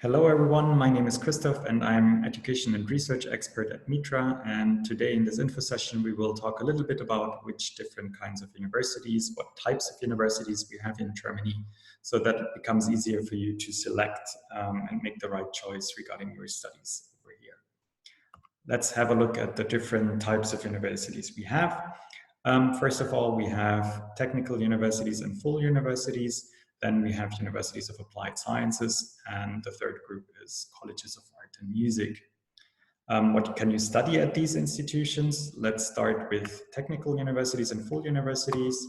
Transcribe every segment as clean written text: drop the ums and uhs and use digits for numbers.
Hello everyone, my name is Christoph and I'm education and research expert at Mitra, and today in this info session we will talk a little bit about which different kinds of universities, what types of universities we have in Germany, so that it becomes easier for you to select and make the right choice regarding your studies over here. Let's have a look at the different types of universities we have. First of all, we have technical universities and full universities. Then we have universities of applied sciences, and the third group is colleges of art and music. What can you study at these institutions? Let's start with technical universities and full universities.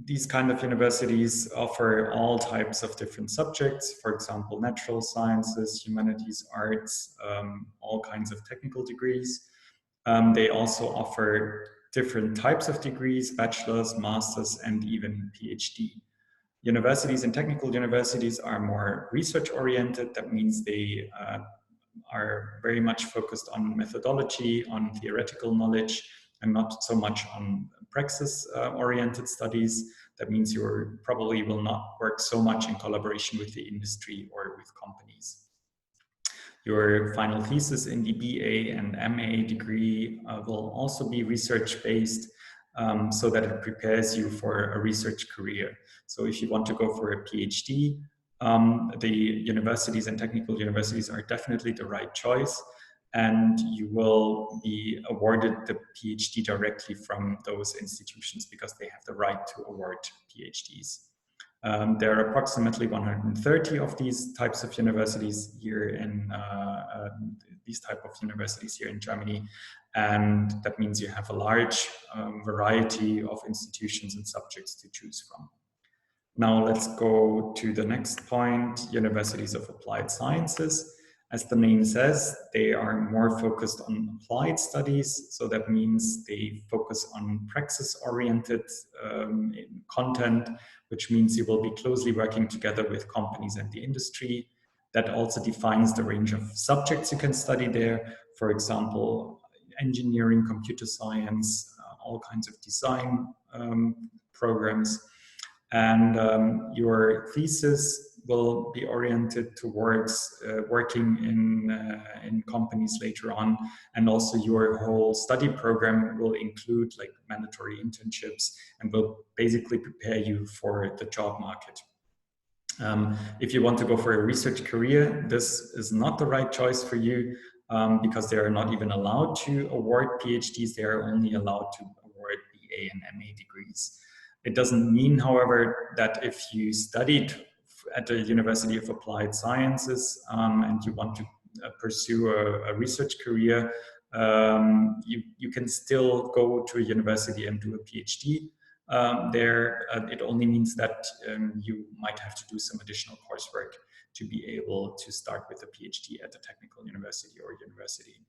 These kind of universities offer all types of different subjects, for example, natural sciences, humanities, arts, all kinds of technical degrees. They also offer different types of degrees, bachelor's, master's, and even PhD. Universities and technical universities are more research-oriented. That means they are very much focused on methodology, on theoretical knowledge, and not so much on praxis-oriented studies. That means you probably will not work so much in collaboration with the industry or with companies. Your final thesis in the BA and MA degree will also be research-based, so that it prepares you for a research career. So if you want to go for a PhD, the universities and technical universities are definitely the right choice, and you will be awarded the PhD directly from those institutions because they have the right to award PhDs. There are approximately 130 of these types of universities here in Germany, and that means you have a large variety of institutions and subjects to choose from. Now let's go to the next point, universities of applied sciences. As the name says, they are more focused on applied studies. So that means they focus on praxis-oriented content, which means you will be closely working together with companies and the industry. That also defines the range of subjects you can study there. For example, engineering, computer science, all kinds of design programs. And your thesis will be oriented towards working in companies later on, and also your whole study program will include like mandatory internships and will basically prepare you for the job market. If you want to go for a research career, this is not the right choice for you because they are not even allowed to award PhDs. They are only allowed to award BA and MA degrees. It doesn't mean, however, that if you studied at the University of Applied Sciences and you want to pursue a research career, you can still go to a university and do a PhD. It only means that you might have to do some additional coursework to be able to start with a PhD at a technical university or university.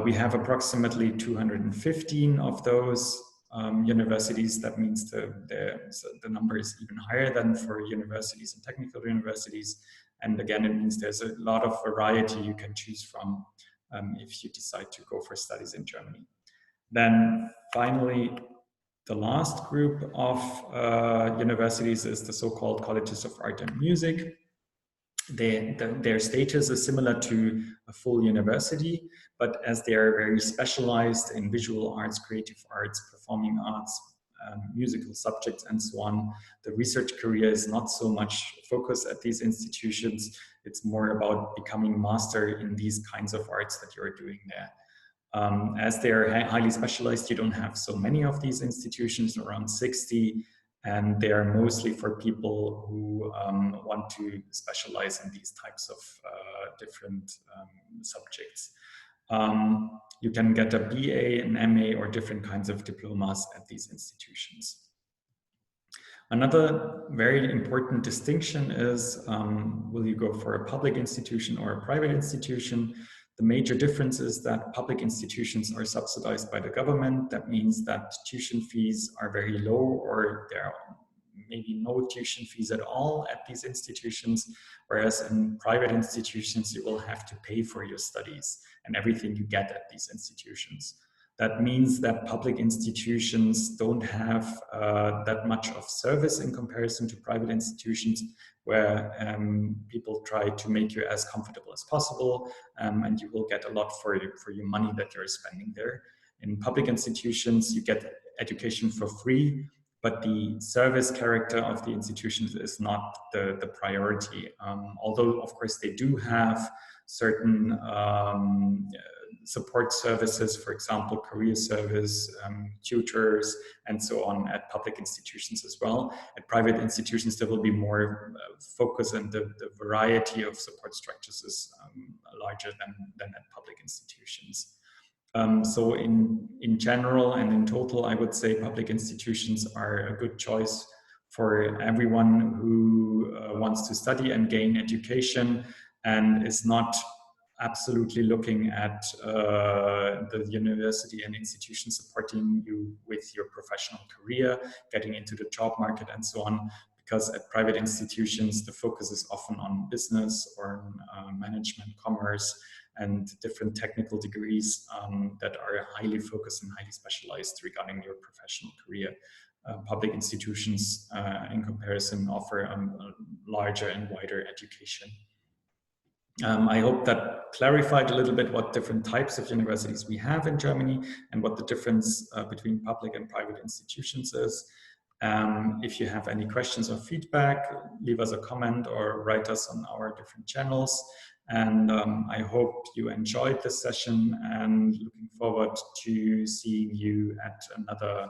We have approximately 215 of those universities. That means the number is even higher than for universities and technical universities. And again, it means there's a lot of variety you can choose from if you decide to go for studies in Germany. Then finally, the last group of universities is the so-called colleges of art and music. Their status is similar to a full university, but as they are very specialized in visual arts, creative arts, performing arts, musical subjects, and so on, the research career is not so much focused at these institutions. It's more about becoming master in these kinds of arts that you're doing there. As they are highly specialized, you don't have so many of these institutions, around 60, and they are mostly for people who want to specialize in these types of different subjects. You can get a BA, an MA, or different kinds of diplomas at these institutions. Another very important distinction is, will you go for a public institution or a private institution? The major difference is that public institutions are subsidized by the government. That means that tuition fees are very low, or there are maybe no tuition fees at all at these institutions, whereas in private institutions, you will have to pay for your studies and everything you get at these institutions. That means that public institutions don't have that much of service in comparison to private institutions, where people try to make you as comfortable as possible, and you will get a lot for your money that you're spending there. In public institutions, you get education for free, but the service character of the institutions is not the priority. Although, of course, they do have certain support services, for example, career service, tutors, and so on at public institutions as well. At private institutions, there will be more focus, and the variety of support structures is larger than at public institutions. So in general and in total, I would say public institutions are a good choice for everyone who wants to study and gain education and is not absolutely looking at the university and institution supporting you with your professional career, getting into the job market and so on. Because at private institutions, the focus is often on business or management, commerce, and different technical degrees that are highly focused and highly specialized regarding your professional career. Public institutions, in comparison, offer a larger and wider education. I hope that clarified a little bit what different types of universities we have in Germany and what the difference between public and private institutions is. If you have any questions or feedback, leave us a comment or write us on our different channels. And I hope you enjoyed this session, and looking forward to seeing you at another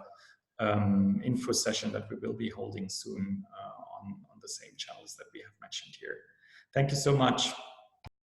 info session that we will be holding soon on the same channels that we have mentioned here. Thank you so much.